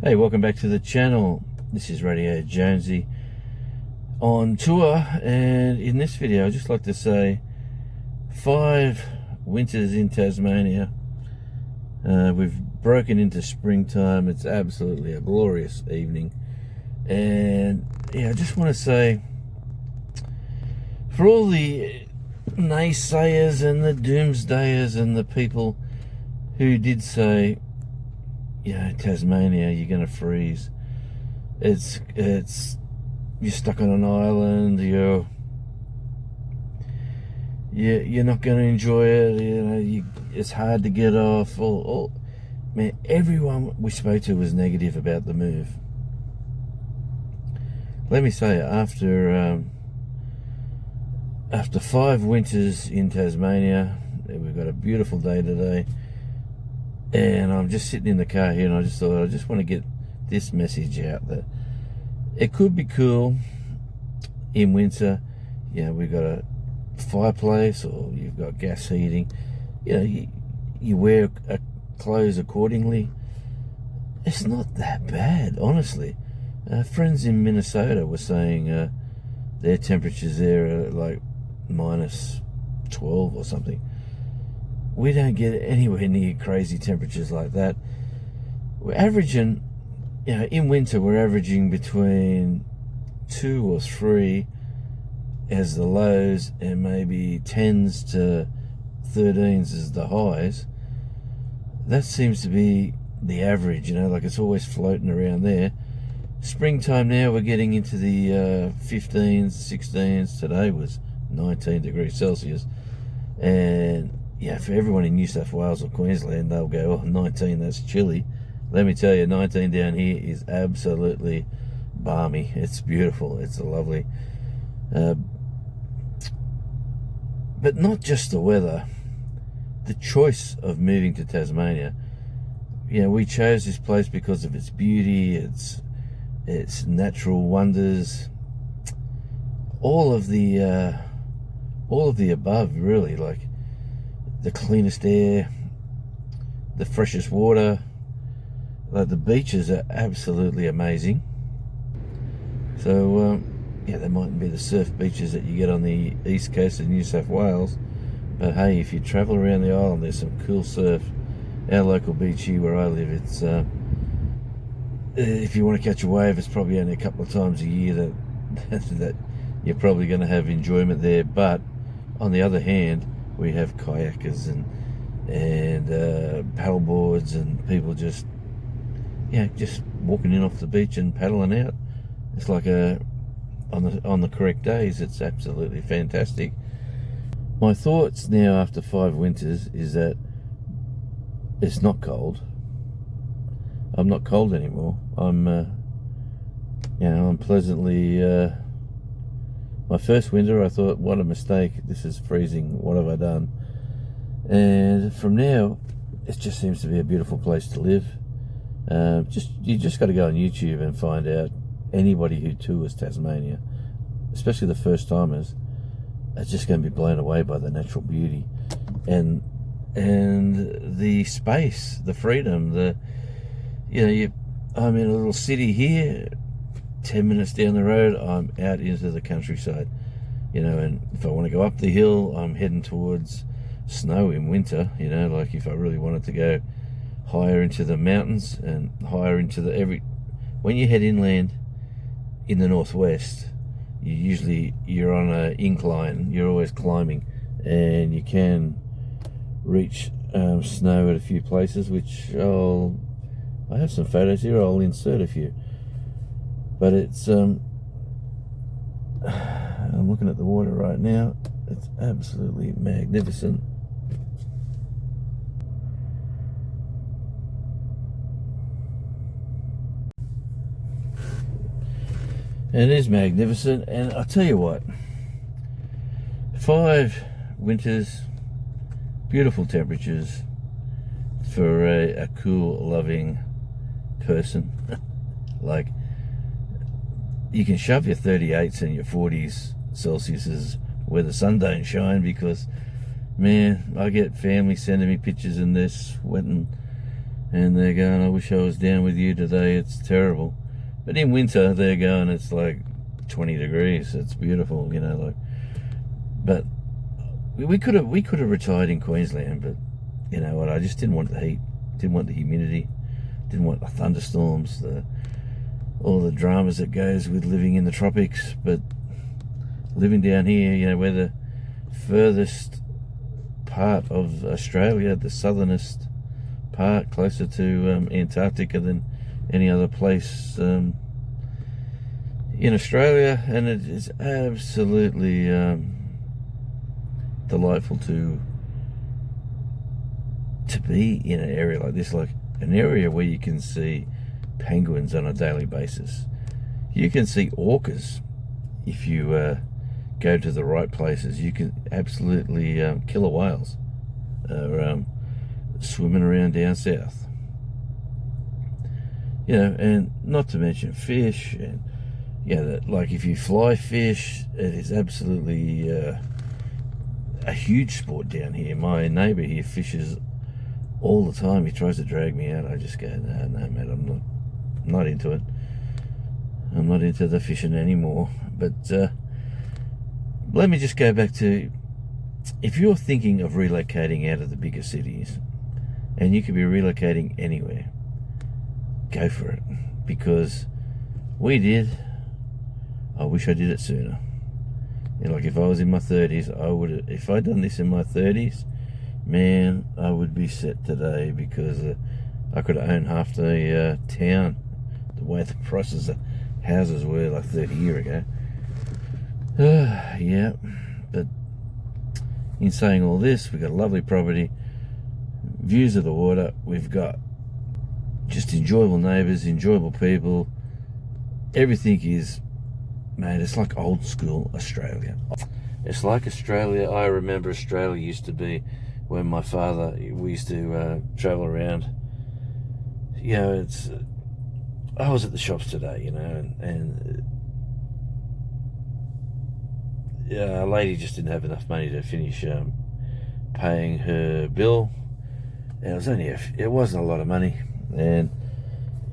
Hey, welcome back to the channel. This is Radio Jonesy on tour, and in this video I'd just like to say 5 winters in Tasmania. We've broken into springtime. It's absolutely a glorious evening, and yeah, I just want to say, for all the naysayers and the doomsdayers and the people who did say, yeah, Tasmania, you're going to freeze. It's you're stuck on an island. You're not going to enjoy it. You know, it's hard to get off. Man, everyone we spoke to was negative about the move. Let me say, after 5 winters in Tasmania, we've got a beautiful day today. And I'm just sitting in the car here, and I just thought I just want to get this message out that it could be cool in winter. You know, we've got a fireplace, or you've got gas heating. You know, you wear clothes accordingly. It's not that bad, honestly. Friends in Minnesota were saying their temperatures there are like -12 or something. We don't get anywhere near crazy temperatures like that. We're averaging, you know, in winter we're averaging between 2 or 3 as the lows, and maybe 10s to 13s as the highs. That seems to be the average, you know, like it's always floating around there. Springtime now, we're getting into the 15s, 16s. Today was 19 degrees Celsius. And yeah, for everyone in New South Wales or Queensland, they'll go, oh, 19, that's chilly. Let me tell you, 19 down here is absolutely balmy. It's beautiful. It's lovely. But not just the weather. The choice of moving to Tasmania. You know, we chose this place because of its beauty, its natural wonders, all of the above, really. Like the cleanest air, the freshest water. Like the beaches are absolutely amazing. So yeah, they mightn't be the surf beaches that you get on the east coast of New South Wales, but hey, if you travel around the island, there's some cool surf. Our local beach here where I live, it's if you want to catch a wave, it's probably only a couple of times a year that you're probably going to have enjoyment there. But on the other hand, we have kayakers and paddle boards, and people just walking in off the beach and paddling out. It's like on the correct days, it's absolutely fantastic. My thoughts now after 5 winters is that it's not cold. I'm not cold anymore. I'm pleasantly. My first winter, I thought, what a mistake. This is freezing. What have I done? And from now, it just seems to be a beautiful place to live. You just got to go on YouTube and find out. Anybody who tours Tasmania, especially the first timers, are just going to be blown away by the natural beauty and the space, the freedom. I'm in a little city here. 10 minutes down the road, I'm out into the countryside. You know, and if I want to go up the hill, I'm heading towards snow in winter. You know, like if I really wanted to go higher into the mountains and higher into when you head inland in the northwest, you're on an incline. You're always climbing, and you can reach snow at a few places, which I have some photos here. I'll insert a few. But it's I'm looking at the water right now. It's absolutely magnificent. It is magnificent, and I'll tell you what, 5 winters, beautiful temperatures for a cool, loving person. Like, you can shove your 38s and your 40s Celsiuses where the sun don't shine, because, man, I get family sending me pictures and they're sweating and they're going, I wish I was down with you today, it's terrible. But in winter, they're going, it's like 20 degrees, it's beautiful, you know, like. But we could have retired in Queensland, but you know what, I just didn't want the heat, didn't want the humidity, didn't want the thunderstorms, all the dramas that goes with living in the tropics. But living down here, you know, we're the furthest part of Australia, the southernest part, closer to Antarctica than any other place in Australia, and it is absolutely delightful to be in an area like this, like an area where you can see penguins on a daily basis. You can see orcas if you go to the right places. You can absolutely killer whales swimming around down south. You know, and not to mention fish, and yeah, like if you fly fish, it is absolutely a huge sport down here. My neighbour here fishes all the time. He tries to drag me out. I just go, no, mate, I'm not into it. I'm not into the fishing anymore. But let me just go back to, if you're thinking of relocating out of the bigger cities, and you could be relocating anywhere, go for it. Because we did. I wish I did it sooner. You know, like if I was in my 30s, I would. If I'd done this in my 30s, man, I would be set today, because I could have owned half the town, the way the prices of houses were like 30 years ago. Yeah, but in saying all this, we've got a lovely property, views of the water, we've got just enjoyable neighbours, enjoyable people. Everything is, man, it's like old school Australia. It's like Australia. I remember Australia used to be when my father, we used to travel around. You know, I was at the shops today, you know, and a lady just didn't have enough money to finish paying her bill. And it wasn't a lot of money. And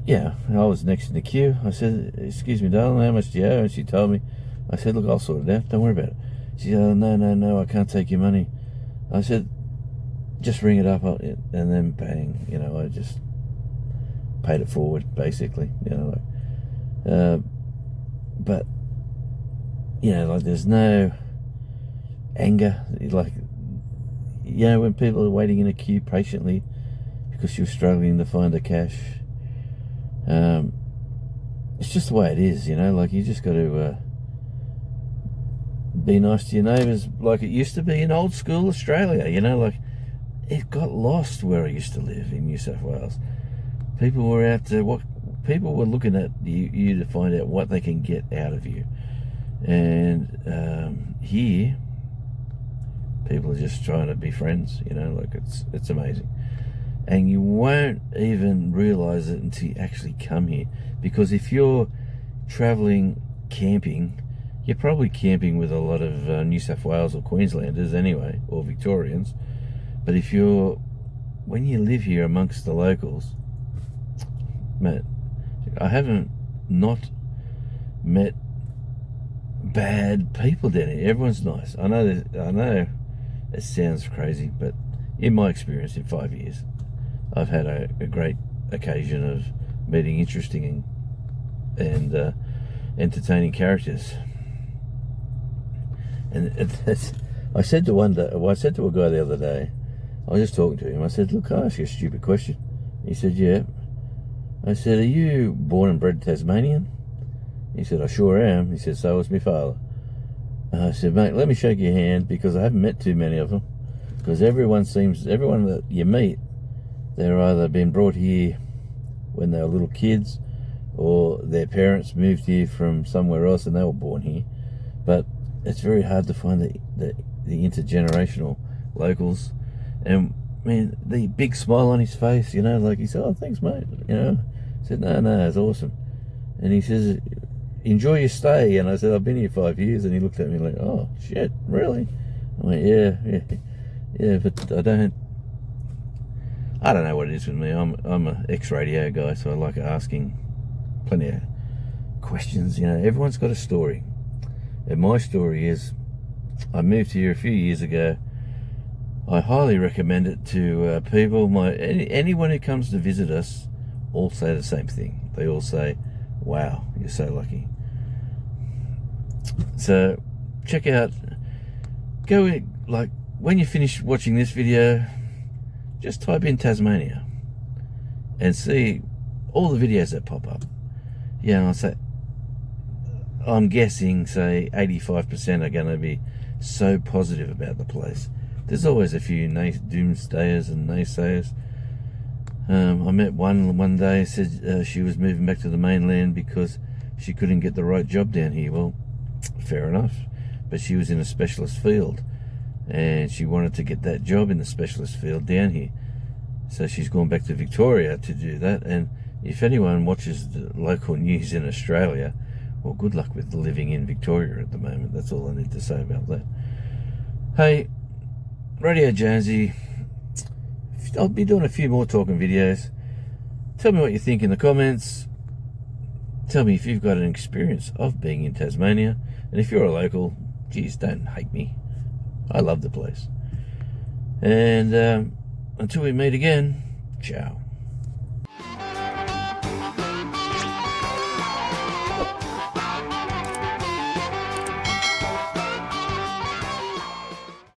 yeah, I was next in the queue. I said, excuse me, darling, how much do you owe? And she told me. I said, look, I'll sort it out, don't worry about it. She said, oh, no, I can't take your money. I said, just ring it up, and then bang, you know, I just paid it forward, basically, you know, like, but, you know, like, there's no anger, like, you know, when people are waiting in a queue patiently because you're struggling to find the cash, it's just the way it is, you know, like, you just got to be nice to your neighbours like it used to be in old school Australia, you know, like, it got lost where I used to live in New South Wales. People were out to people were looking at you to find out what they can get out of you, and here people are just trying to be friends, you know, like, it's amazing. And you won't even realise it until you actually come here, because if you're travelling camping, you're probably camping with a lot of New South Wales or Queenslanders anyway, or Victorians. But when you live here amongst the locals, mate, I haven't not met bad people down here. Everyone's nice. I know it sounds crazy, but in my experience in 5 years, I've had a great occasion of meeting interesting and entertaining characters. And I said to a guy the other day, I was just talking to him, I said, look, can I ask you a stupid question? He said, yeah. I said, are you born and bred Tasmanian? He said, I sure am. He said, so was my father. I said, mate, let me shake your hand, because I haven't met too many of them. Because everyone that you meet, they're either been brought here when they were little kids, or their parents moved here from somewhere else and they were born here. But it's very hard to find the intergenerational locals. And man, the big smile on his face, you know, like, he said, oh, thanks, mate, you know. I said, no, it's awesome. And he says, enjoy your stay. And I said, I've been here 5 years. And he looked at me like, oh shit, really? I went, yeah, but I don't know what it is with me. I'm an ex-radio guy, so I like asking plenty of questions. You know, everyone's got a story. And my story is, I moved here a few years ago. I highly recommend it to people. Anyone who comes to visit us all say the same thing. They all say, wow, you're so lucky. So check out, go in, like when you finish watching this video, just type in Tasmania and see all the videos that pop up. Yeah, I'll say, I'm guessing, say 85% are going to be so positive about the place. There's always a few doomsdayers and naysayers. I met one day, said she was moving back to the mainland because she couldn't get the right job down here. Well, fair enough, but she was in a specialist field and she wanted to get that job in the specialist field down here, so she's gone back to Victoria to do that. And if anyone watches the local news in Australia, well, good luck with living in Victoria at the moment. That's all I need to say about that. Hey, Radio Jonesy, I'll be doing a few more talking videos. Tell me what you think in the comments. Tell me if you've got an experience of being in Tasmania. And if you're a local, geez, don't hate me. I love the place. And until we meet again, ciao.